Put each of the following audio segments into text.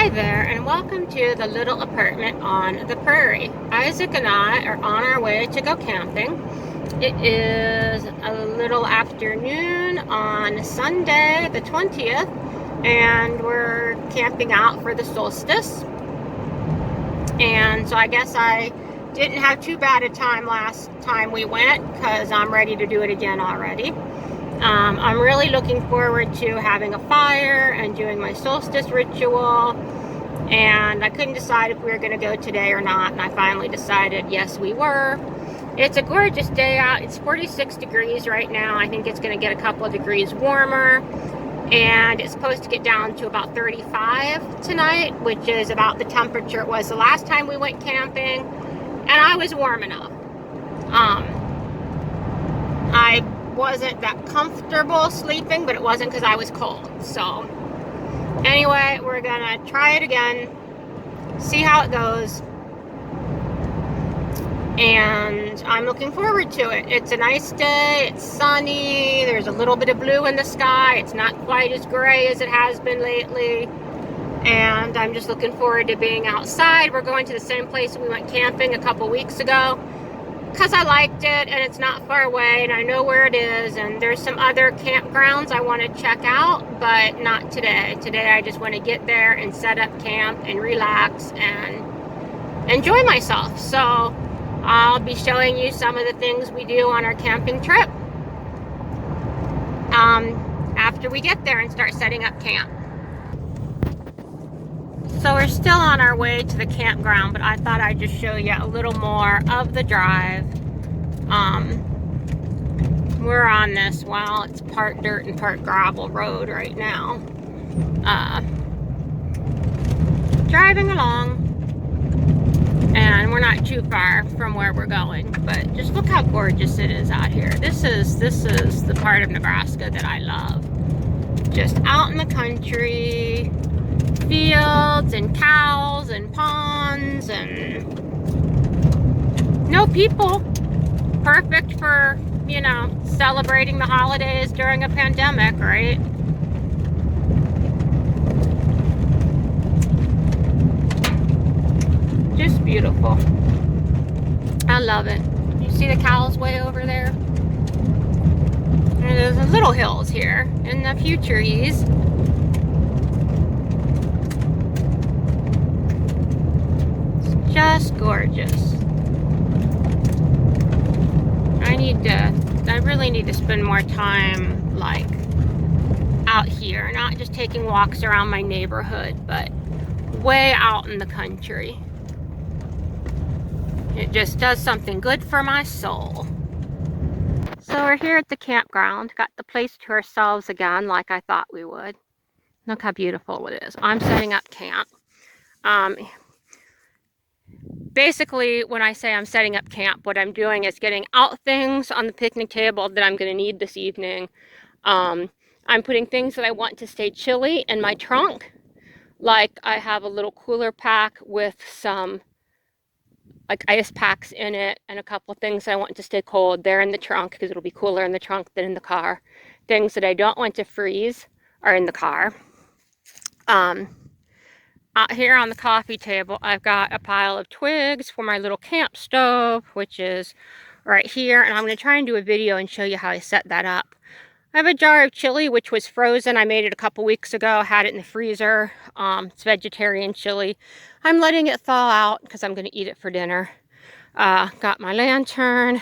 Hi there, and welcome to the little apartment on the prairie. Isaac and I are on our way to go camping. It is a little afternoon on Sunday the 20th, and we're camping out for the solstice. And so I guess I didn't have too bad a time last time we went, because I'm ready to do it again already. I'm really looking forward to having a fire and doing my solstice ritual. And I couldn't decide if we were going to go today or not, and I finally decided yes, we were. It's a gorgeous day out. It's 46 degrees right now. I think it's going to get a couple of degrees warmer, and it's supposed to get down to about 35 tonight, which is about the temperature it was the last time we went camping, and I was warm enough. I wasn't that comfortable sleeping, but it wasn't because I was cold. So anyway, we're gonna try it again, see how it goes, and I'm looking forward to it. It's a nice day, it's sunny, there's a little bit of blue in the sky, it's not quite as gray as it has been lately, and I'm just looking forward to being outside. We're going to the same place we went camping a couple weeks ago, because I liked it, and it's not far away, and I know where it is, and there's some other campgrounds I want to check out, but not today. Today I just want to get there and set up camp and relax and enjoy myself. So I'll be showing you some of the things we do on our camping trip after we get there and start setting up camp. So we're still on our way to the campground, but I thought I'd just show you a little more of the drive. We're on this, well, it's part dirt and part gravel road right now. Driving along, and we're not too far from where we're going, but just look how gorgeous it is out here. This is the part of Nebraska that I love. Just out in the country, fields and cows and ponds and no people. Perfect for, you know, celebrating the holidays during a pandemic, right? Just beautiful. I love it. You see the cows way over there? And there's the little hills here and a few trees. Just gorgeous. I really need to spend more time like out here, not just taking walks around my neighborhood, but way out in the country. It just does something good for my soul. So we're here at the campground, got the place to ourselves again like I thought we would. Look how beautiful it is. I'm setting up camp. Basically, when I say I'm setting up camp, what I'm doing is getting out things on the picnic table that I'm going to need this evening. I'm putting things that I want to stay chilly in my trunk. Like I have a little cooler pack with some like ice packs in it, and a couple things I want to stay cold. They're in the trunk because it'll be cooler in the trunk than in the car. Things that I don't want to freeze are in the car. Out here on the coffee table, I've got a pile of twigs for my little camp stove, which is right here. And I'm going to try and do a video and show you how I set that up. I have a jar of chili, which was frozen. I made it a couple weeks ago, had it in the freezer. It's vegetarian chili. I'm letting it thaw out because I'm going to eat it for dinner. Got my lantern,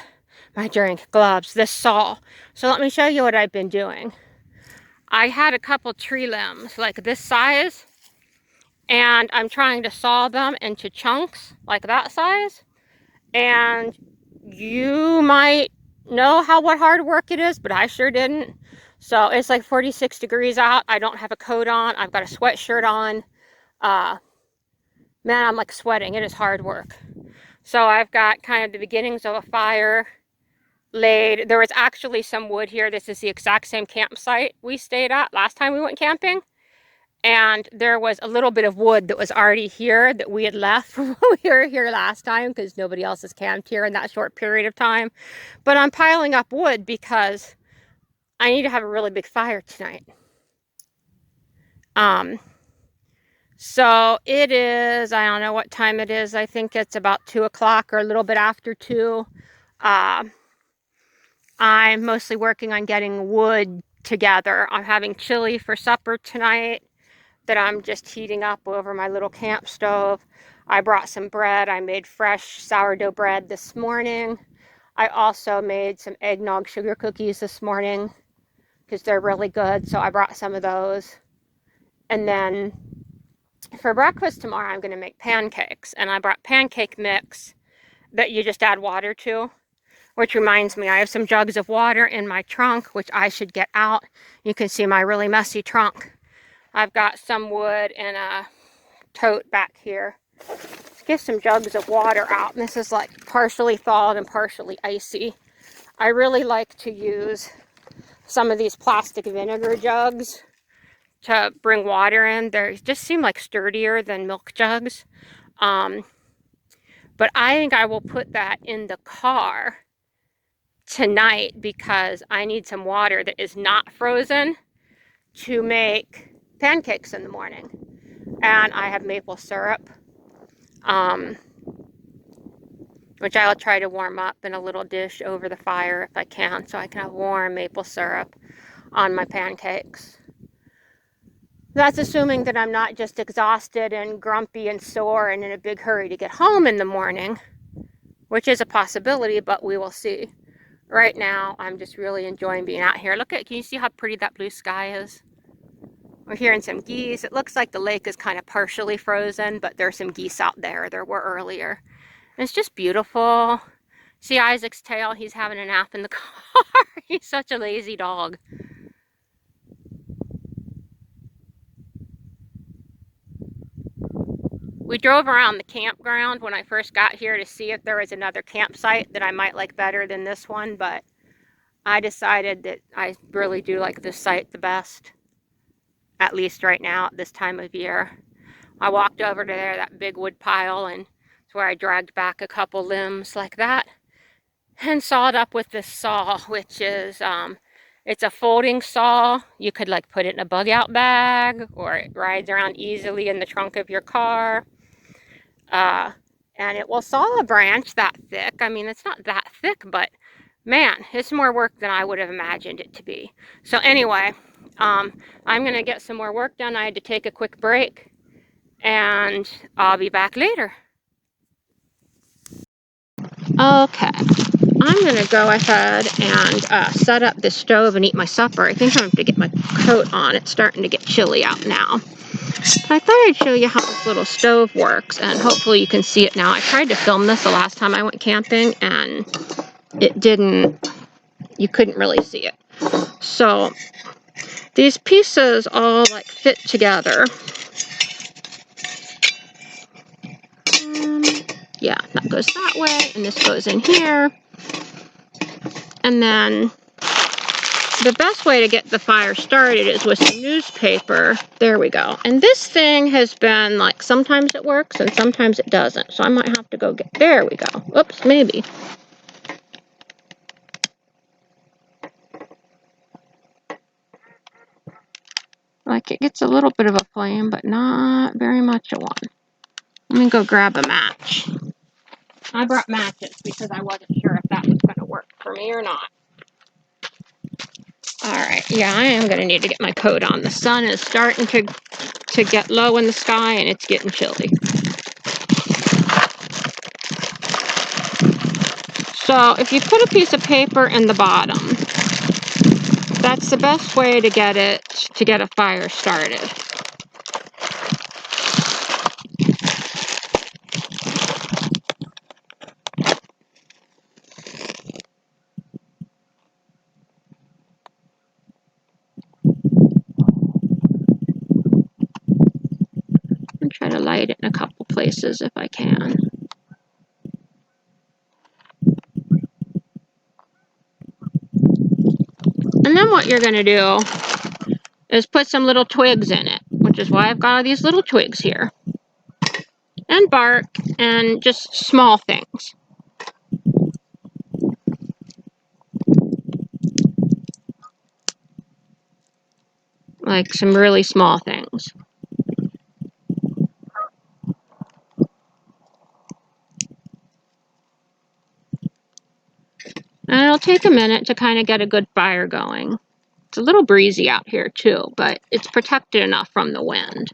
my drink, gloves, this saw. So let me show you what I've been doing. I had a couple tree limbs like this size, and I'm trying to saw them into chunks like that size. And you might know what hard work it is, but I sure didn't. So it's like 46 degrees out. I don't have a coat on. I've got a sweatshirt on. Man, I'm like sweating. It is hard work. So I've got kind of the beginnings of a fire laid. There was actually some wood here. This is the exact same campsite we stayed at last time we went camping. And there was a little bit of wood that was already here that we had left when we were here last time, because nobody else has camped here in that short period of time. But I'm piling up wood because I need to have a really big fire tonight. So it is, I don't know what time it is. I think it's about 2 o'clock or a little bit after 2. I'm mostly working on getting wood together. I'm having chili for supper tonight that I'm just heating up over my little camp stove. I brought some bread. I made fresh sourdough bread this morning. I also made some eggnog sugar cookies this morning because they're really good, so I brought some of those. And then for breakfast tomorrow, I'm going to make pancakes, and I brought pancake mix that you just add water to. Which reminds me, I have some jugs of water in my trunk, which I should get out. You can see my really messy trunk. I've got some wood in a tote back here. Let's get some jugs of water out. And this is like partially thawed and partially icy. I really like to use some of these plastic vinegar jugs to bring water in. They just seem like sturdier than milk jugs. But I think I will put that in the car tonight because I need some water that is not frozen to make pancakes in the morning. And I have maple syrup, which I'll try to warm up in a little dish over the fire if I can, so I can have warm maple syrup on my pancakes. That's assuming that I'm not just exhausted and grumpy and sore and in a big hurry to get home in the morning, which is a possibility, but we will see. Right now, I'm just really enjoying being out here. Look at, can you see how pretty that blue sky is? We're hearing some geese. It looks like the lake is kind of partially frozen, but there's some geese out there. There were earlier. And it's just beautiful. See Isaac's tail? He's having a nap in the car. He's such a lazy dog. We drove around the campground when I first got here to see if there was another campsite that I might like better than this one, but I decided that I really do like this site the best, at least right now at this time of year. I walked over to there, that big wood pile, and it's where I dragged back a couple limbs like that and sawed up with this saw, which is, it's a folding saw. You could like put it in a bug out bag, or it rides around easily in the trunk of your car. And it will saw a branch that thick. I mean, it's not that thick, but man, it's more work than I would have imagined it to be. So anyway, I'm gonna get some more work done. I had to take a quick break, and I'll be back later. Okay, I'm gonna go ahead and set up the stove and eat my supper. I think I'm gonna have to get my coat on. It's starting to get chilly out now. I thought I'd show you how this little stove works, and hopefully you can see it now. I tried to film this the last time I went camping, and it didn't, you couldn't really see it. So these pieces all like fit together. Yeah, that goes that way, and this goes in here. And then the best way to get the fire started is with some newspaper. There we go. And this thing has been like, sometimes it works and sometimes it doesn't. So I might have to go get, there we go. Oops, maybe. Like it gets a little bit of a flame, but not very much of one. Let me go grab a match. I brought matches because I wasn't sure if that was going to work for me or not. Alright, yeah, I am going to need to get my coat on. The sun is starting to get low in the sky, and it's getting chilly. So if you put a piece of paper in the bottom, that's the best way to get a fire started. I'm trying to light it in a couple places if I can. And then what you're going to do is put some little twigs in it, which is why I've got all these little twigs here. And bark, and just small things. Like some really small things. And it'll take a minute to kind of get a good fire going. It's a little breezy out here too, but it's protected enough from the wind.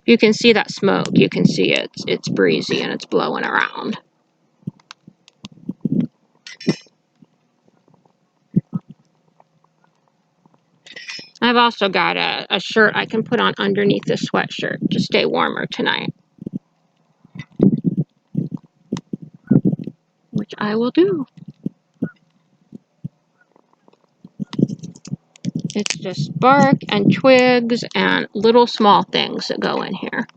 You can see that smoke. You can see it's breezy and it's blowing around. I've also got a shirt I can put on underneath this sweatshirt to stay warmer tonight, which I will do. It's just bark and twigs and little small things that go in here.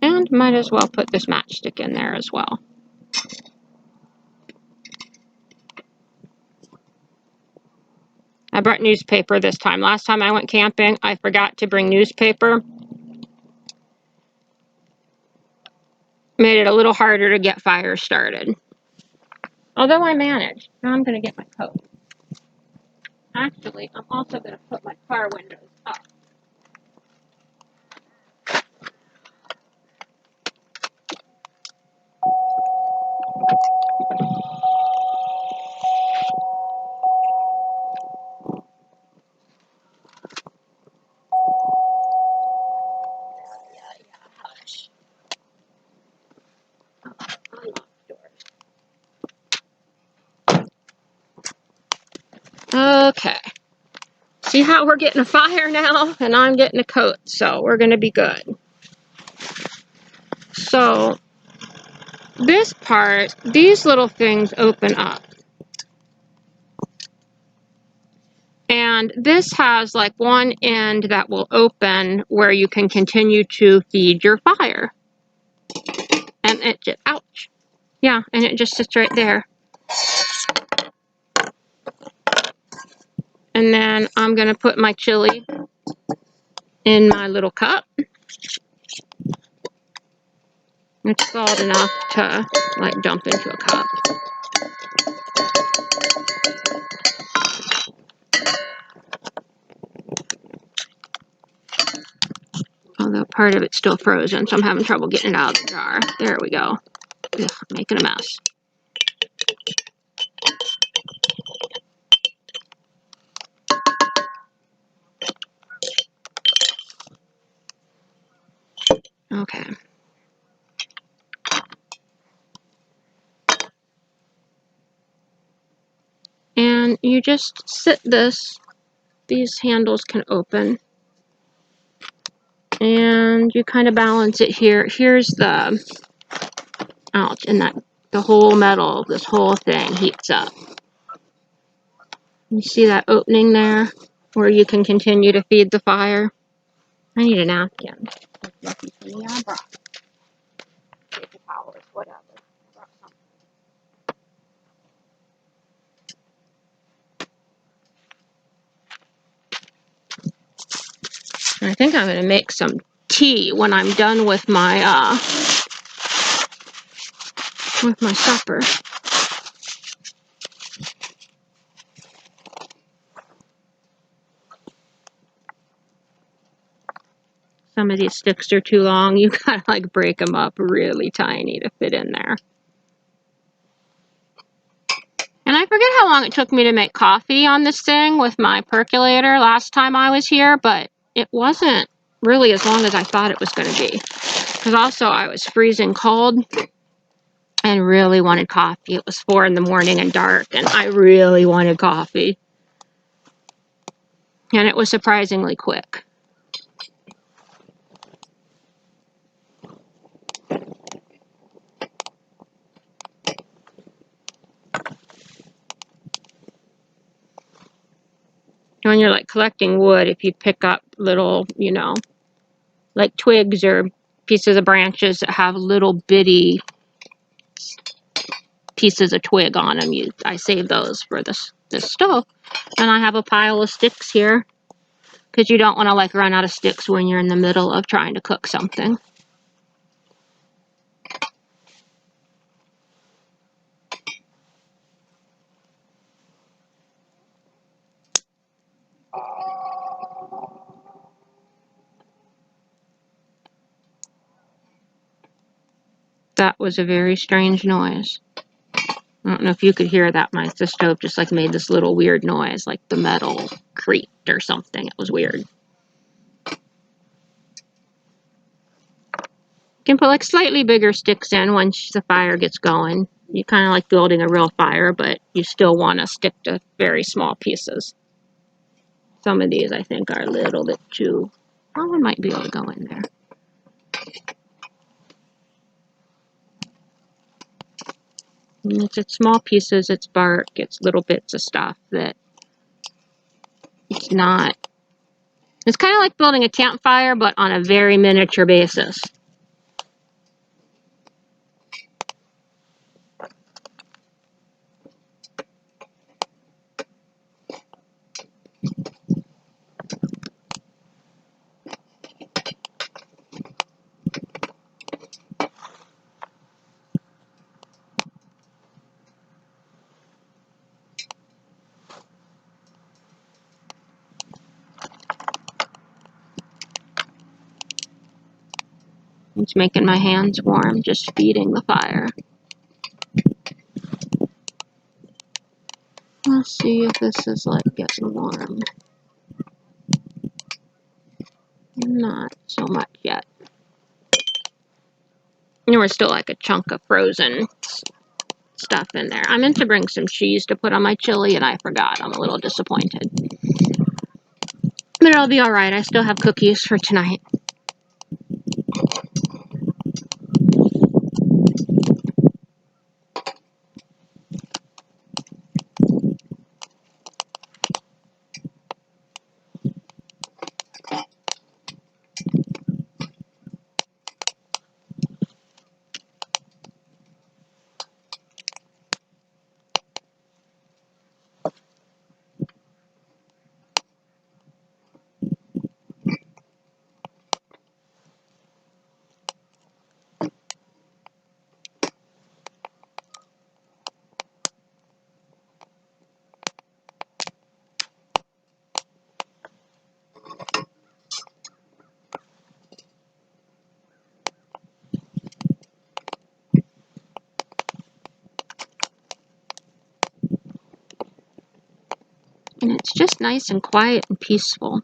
And might as well put this matchstick in there as well. I brought newspaper this time. Last time I went camping, I forgot to bring newspaper. Made it a little harder to get fires started. Although I managed. Now I'm going to get my coat. Actually, I'm also going to put my car windows up. Hush. Okay. See how we're getting a fire now? And I'm getting a coat, so we're going to be good. So, this part, these little things open up. And this has like one end that will open where you can continue to feed your fire. And it just, ouch. Yeah, and it just sits right there. And then I'm going to put my chili in my little cup. It's salt enough to like dump into a cup. Although part of it's still frozen, so I'm having trouble getting it out of the jar. There we go. Ugh, making a mess. Okay. And you just sit this. These handles can open. And you kind of balance it here. Here's the, ouch, and that the whole metal, this whole thing heats up. You see that opening there where you can continue to feed the fire? I need a napkin. I brought paper towels, whatever. I brought something. I think I'm going to make some tea when I'm done with my supper. Some of these sticks are too long. You gotta like break them up really tiny to fit in there. And I forget how long it took me to make coffee on this thing with my percolator last time I was here, but it wasn't really as long as I thought it was going to be. Because also I was freezing cold and really wanted coffee. It was 4 in the morning and dark, and I really wanted coffee. And it was surprisingly quick. When you're like collecting wood, if you pick up little, like twigs or pieces of branches that have little bitty pieces of twig on them, I save those for this stove. And I have a pile of sticks here because you don't want to like run out of sticks when you're in the middle of trying to cook something. That was a very strange noise. I don't know if you could hear that. The stove just like made this little weird noise, like the metal creaked or something. It was weird. You can put like slightly bigger sticks in once the fire gets going. You kind of like building a real fire, but you still want to stick to very small pieces. Some of these I think are a little bit too... Oh, one might be able to go in there. And it's small pieces, it's bark, it's little bits of stuff that it's not... It's kind of like building a campfire, but on a very miniature basis. It's making my hands warm, just feeding the fire. Let's see if this is like getting warm. Not so much yet. And we're still like a chunk of frozen stuff in there. I meant to bring some cheese to put on my chili and I forgot. I'm a little disappointed. But it'll be alright. I still have cookies for tonight. And it's just nice and quiet and peaceful.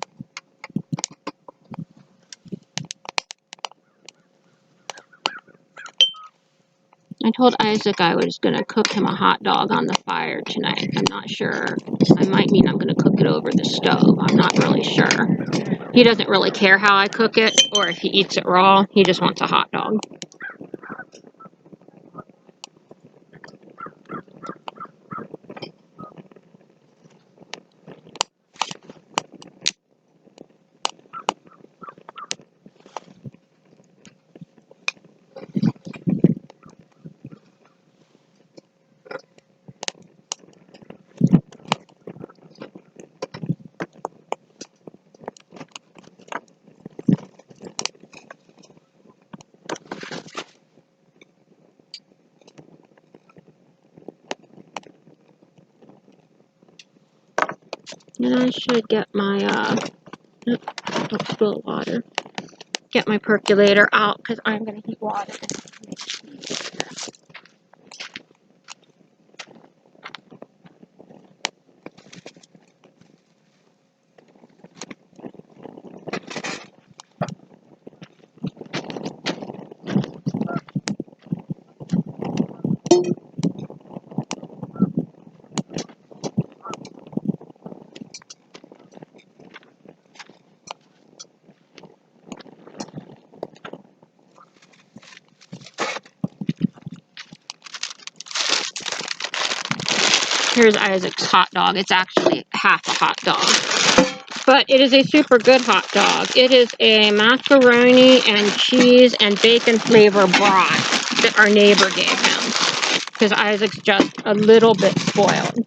I told Isaac I was going to cook him a hot dog on the fire tonight. I'm not sure. I might mean I'm going to cook it over the stove. I'm not really sure. He doesn't really care how I cook it or if he eats it raw. He just wants a hot dog. And I should get my, don't spill water. Get my percolator out because I'm going to heat water. Here's Isaac's hot dog. It's actually half a hot dog. But it is a super good hot dog. It is a macaroni and cheese and bacon flavor broth that our neighbor gave him. Because Isaac's just a little bit spoiled.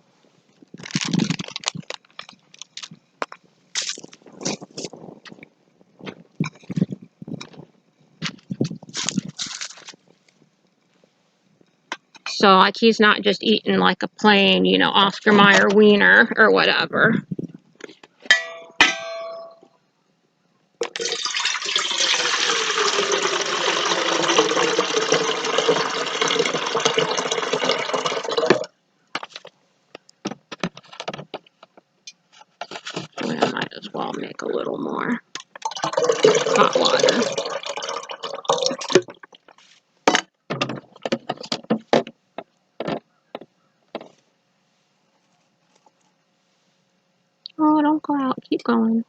So, like, he's not just eating like a plain, you know, Oscar Mayer wiener or whatever. I might as well make a little more hot water. Oh, don't go out. Keep going.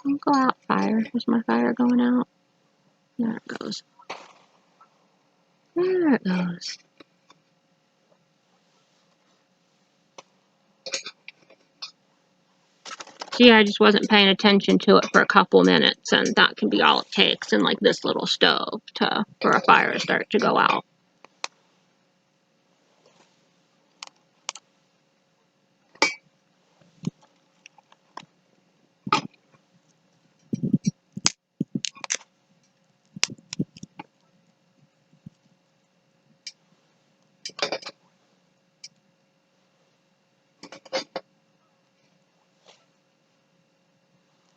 Don't go out, fire. Is my fire going out? There it goes. There it goes. See, I just wasn't paying attention to it for a couple minutes, and that can be all it takes in like this little stove for a fire to start to go out.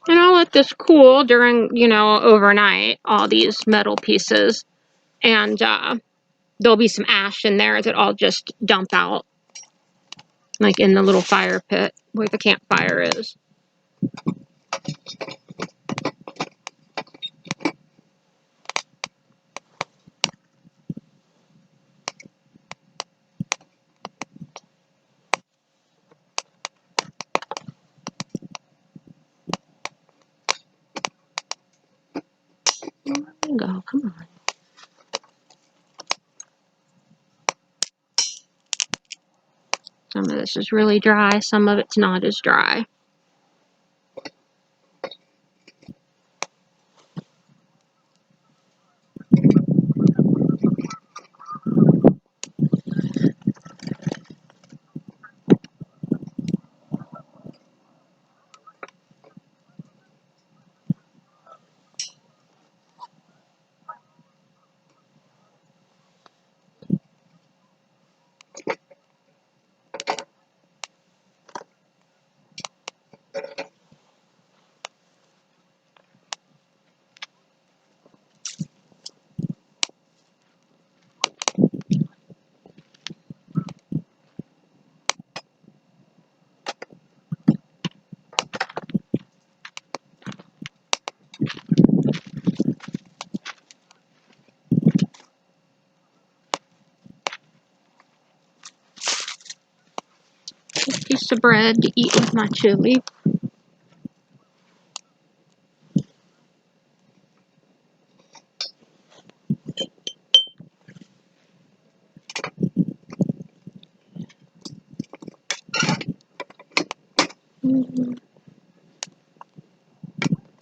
And I'll let this cool during, overnight, all these metal pieces. And there'll be some ash in there that I'll just dump out, like in the little fire pit where the campfire is. There you go, come on. Some of this is really dry, some of it's not as dry. A piece of bread to eat with my chili.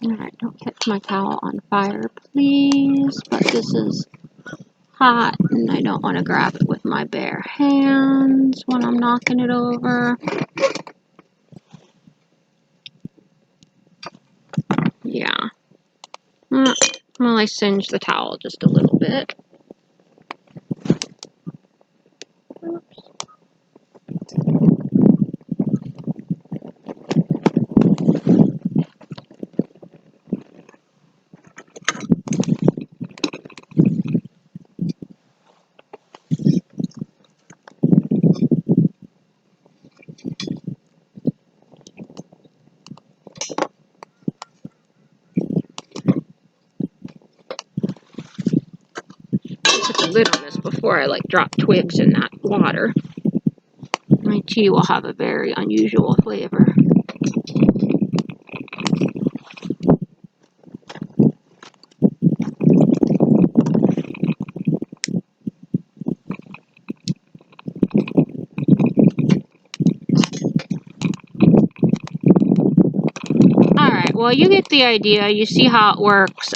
Alright, don't catch my towel on fire, please. But this is hot, and I don't want to grab it with my bare hands when I'm knocking it over. Yeah. Well, I singed the towel just a little bit. Put the lid on this before I drop twigs in that water. My tea will have a very unusual flavor. Alright, well, you get the idea. You see how it works.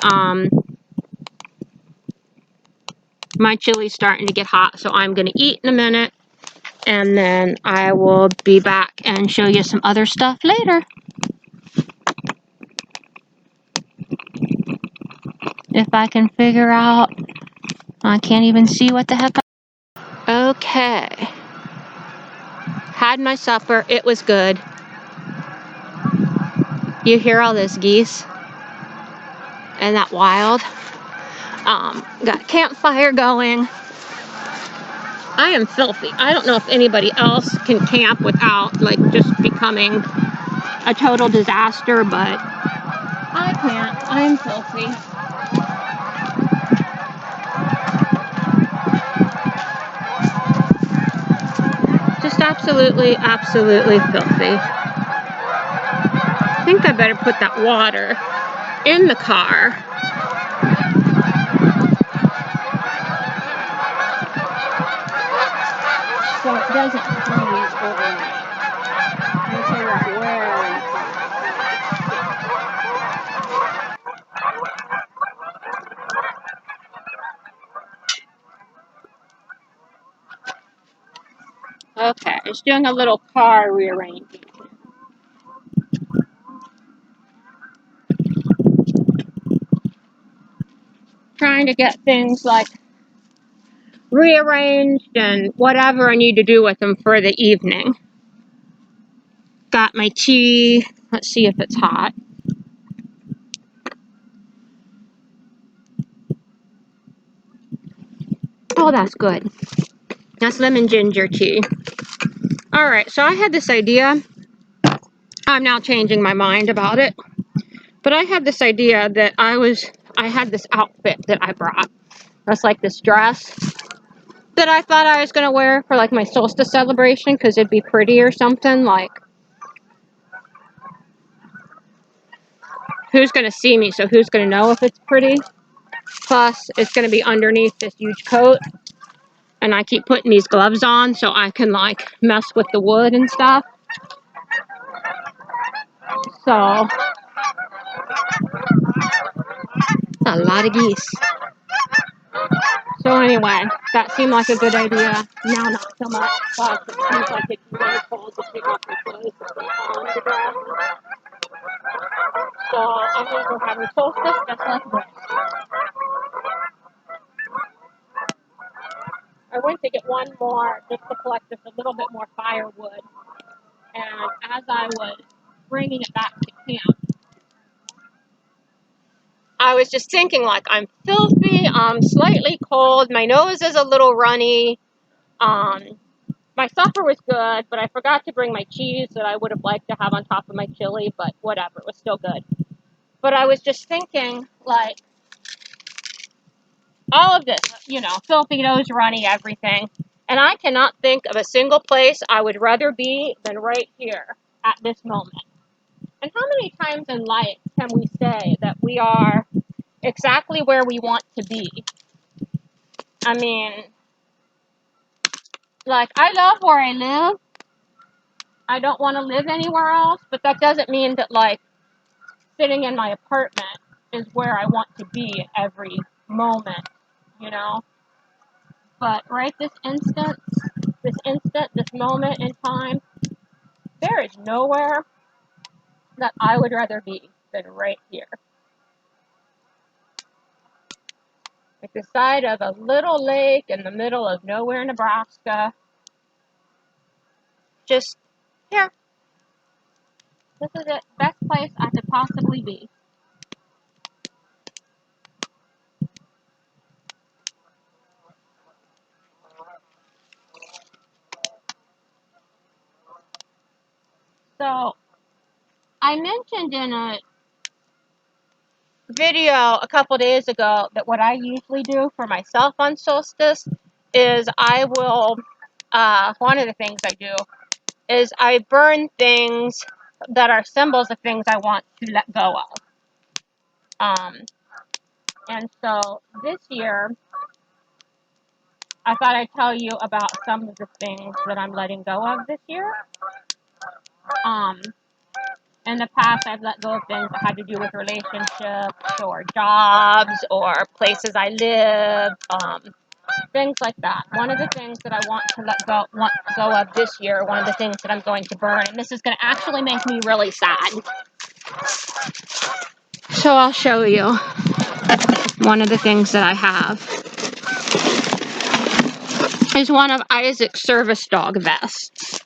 My chili's starting to get hot, so I'm going to eat in a minute. And then I will be back and show you some other stuff later. If I can figure out, I can't even see what the heck. Okay. Had my supper. It was good. You hear all those geese? Isn't that wild? Got campfire going. I am filthy. I don't know if anybody else can camp without like just becoming a total disaster, but I can't. I'm filthy. Just absolutely, absolutely filthy. I think I better put that water in the car. So it doesn't freeze overnight. Let me figure out where in the car. Okay, it's doing a little car rearranging. Trying to get things like rearranged and whatever I need to do with them for the evening. Got my tea. Let's see if it's hot. Oh, that's good. That's lemon ginger tea. All right, so I had this idea. I'm now changing my mind about it. But I had this idea that I had this outfit that I brought. That's like this dress that I thought I was going to wear for like my solstice celebration because it'd be pretty or something. Like, who's going to see me? So who's going to know if it's pretty? Plus, it's going to be underneath this huge coat. And I keep putting these gloves on so I can like mess with the wood and stuff. So, a lot of geese. So anyway, that seemed like a good idea. Now not so much. Plus, it seems like it's really cold to take off my clothes on the ground. So I think we're having solstice just like this. I went to get one more just to collect just a little bit more firewood. And as I was bringing it back to camp, I was just thinking like I'm filthy, I'm slightly cold, my nose is a little runny. My supper was good, but I forgot to bring my cheese that I would have liked to have on top of my chili, but whatever, it was still good. But I was just thinking, like, all of this, filthy nose, runny, everything. And I cannot think of a single place I would rather be than right here at this moment. And how many times in life can we say that we are exactly where we want to be? I mean, like, I love where I live. I don't want to live anywhere else, but that doesn't mean that, like, sitting in my apartment is where I want to be every moment, you know? But right this moment in time, there is nowhere that I would rather be than right here. Like the side of a little lake in the middle of nowhere, Nebraska. Just here. This is the best place I could possibly be. So, I mentioned in a video a couple days ago that what I usually do for myself on solstice is I will, one of the things I do is I burn things that are symbols of things I want to let go of. And so this year, I thought I'd tell you about some of the things that I'm letting go of this year. In the past, I've let go of things that had to do with relationships or jobs or places I live, things like that. One of the things that I want to let go of this year, one of the things that I'm going to burn, and this is going to actually make me really sad. So I'll show you one of the things that I have. Is one of Isaac's service dog vests.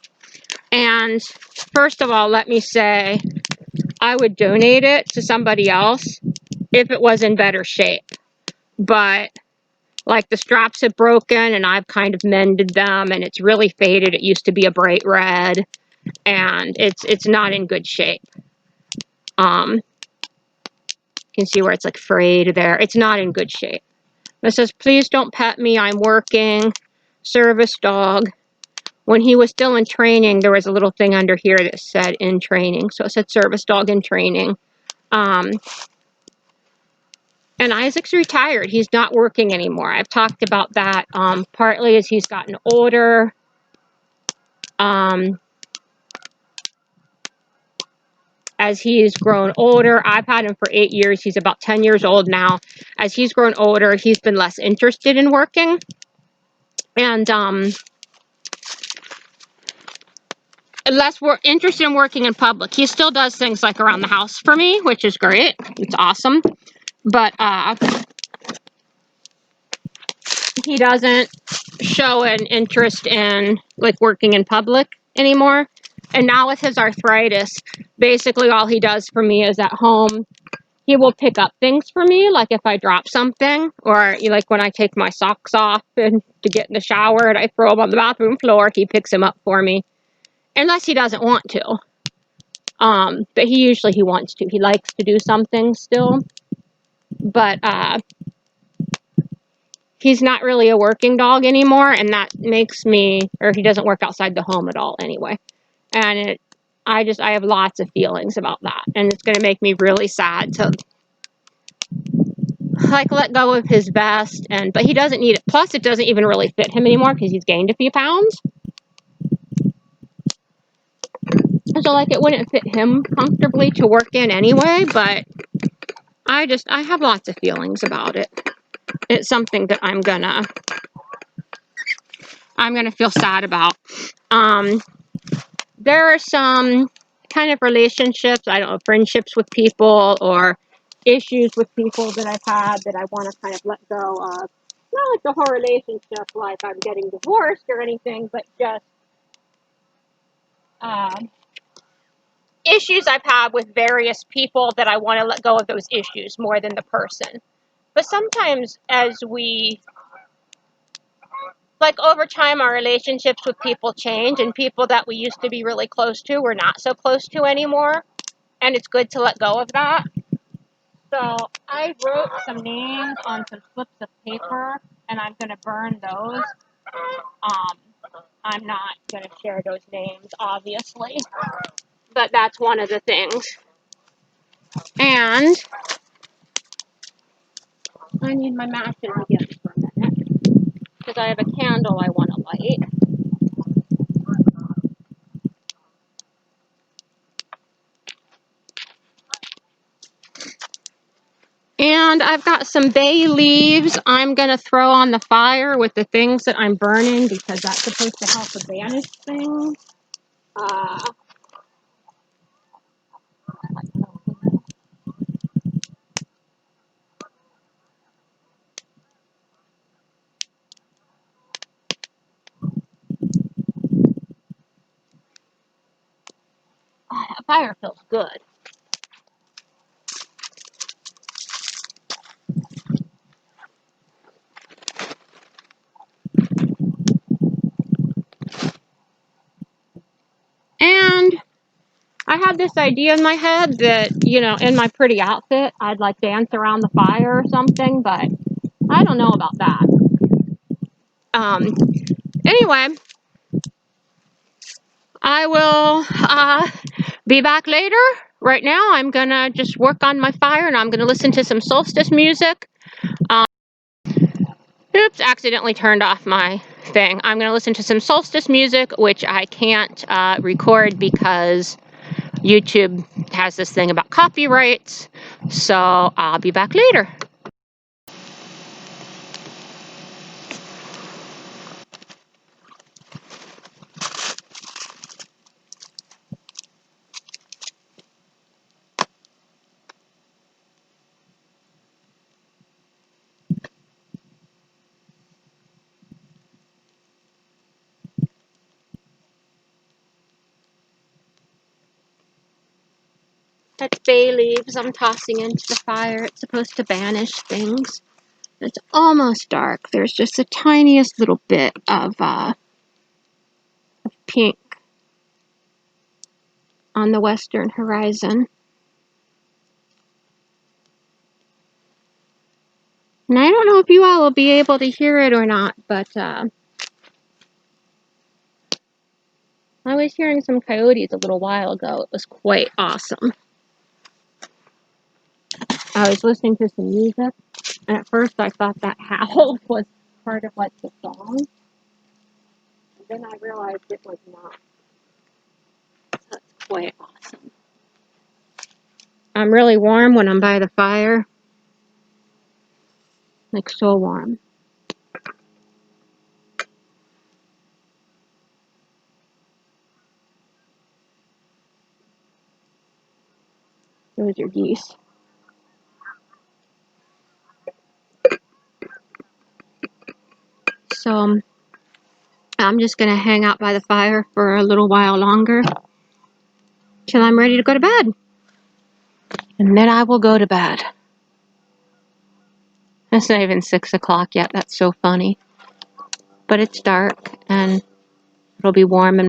And first of all, let me say, I would donate it to somebody else if it was in better shape. But Like the straps have broken and I've kind of mended them and it's really faded. It used to be a bright red and it's not in good shape. You can see where it's like frayed there. It's not in good shape. It says, please don't pet me, I'm working. Service dog. When he was still in training, there was a little thing under here that said in training. So it said service dog in training. And Isaac's retired. He's not working anymore. I've talked about that partly as he's gotten older. As he's grown older, I've had him for 8 years. He's about 10 years old now. As he's grown older, he's been less interested in working. And less interested in working in public. He still does things like around the house for me, which is great. It's awesome. But he doesn't show an interest in like working in public anymore. And now with his arthritis, basically all he does for me is at home. He will pick up things for me, like if I drop something, or like when I take my socks off and to get in the shower and I throw them on the bathroom floor, he picks them up for me. Unless he doesn't want to. But he wants to. He likes to do something still. But he's not really a working dog anymore, and that makes me, or he doesn't work outside the home at all anyway. And I have lots of feelings about that. And it's going to make me really sad to like let go of his vest, but he doesn't need it. Plus it doesn't even really fit him anymore because he's gained a few pounds. So like it wouldn't fit him comfortably to work in anyway, but I have lots of feelings about it. It's something that I'm gonna feel sad about. There are some kind of relationships, I don't know, friendships with people or issues with people that I've had that I want to kind of let go of. Not like the whole relationship, like I'm getting divorced or anything, but just issues I've had with various people that I want to let go of those issues more than the person. But sometimes as we, like over time, our relationships with people change, and people that we used to be really close to, we're not so close to anymore. And it's good to let go of that. So I wrote some names on some slips of paper, and I'm going to burn those. I'm not going to share those names, obviously. But that's one of the things. And I need my matches again for a minute, because I have a candle I want to light. And I've got some bay leaves I'm going to throw on the fire with the things that I'm burning, because that's supposed to help to banish things. That fire feels good. And I had this idea in my head that, you know, in my pretty outfit, I'd like dance around the fire or something, but I don't know about that. Anyway, I will be back later. Right now, I'm gonna just work on my fire and I'm gonna listen to some Solstice music. Oops, accidentally turned off my thing. I'm gonna listen to some Solstice music, which I can't record because YouTube has this thing about copyrights. So I'll be back later. That's bay leaves I'm tossing into the fire. It's supposed to banish things. It's almost dark. There's just the tiniest little bit of pink on the western horizon. And I don't know if you all will be able to hear it or not, but I was hearing some coyotes a little while ago. It was quite awesome. I was listening to some music, and at first I thought that howl was part of like the song. And then I realized it was not. That's quite awesome. I'm really warm when I'm by the fire. Like so warm. Those are geese. So I'm just going to hang out by the fire for a little while longer till I'm ready to go to bed. And then I will go to bed. It's not even 6 o'clock yet. That's so funny. But it's dark and it'll be warm. And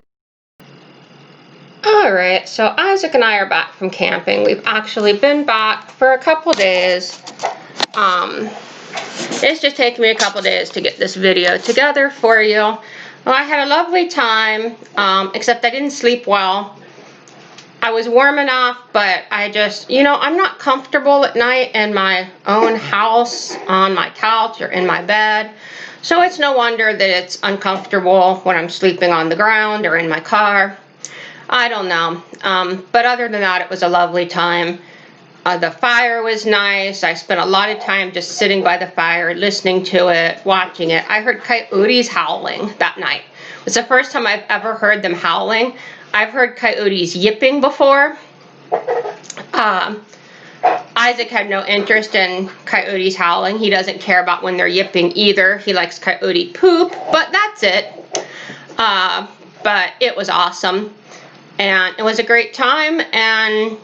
alright, so Isaac and I are back from camping. We've actually been back for a couple days. It's just taken me a couple days to get this video together for you. Well, I had a lovely time, except I didn't sleep well. I was warm enough, but I just, you know, I'm not comfortable at night in my own house, on my couch, or in my bed. So it's no wonder that it's uncomfortable when I'm sleeping on the ground or in my car. I don't know. But other than that, it was a lovely time. The fire was nice. I spent a lot of time just sitting by the fire, listening to it, watching it. I heard coyotes howling that night. It was the first time I've ever heard them howling. I've heard coyotes yipping before. Isaac had no interest in coyotes howling. He doesn't care about when they're yipping either. He likes coyote poop, but that's it. But it was awesome. And it was a great time, and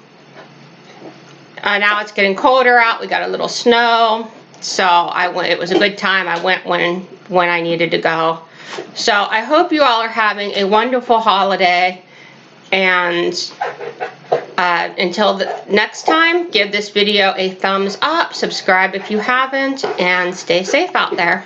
now it's getting colder out. We got a little snow, so I went. It was a good time. I went when I needed to go. So I hope you all are having a wonderful holiday, and until the next time, give this video a thumbs up, subscribe if you haven't, and stay safe out there.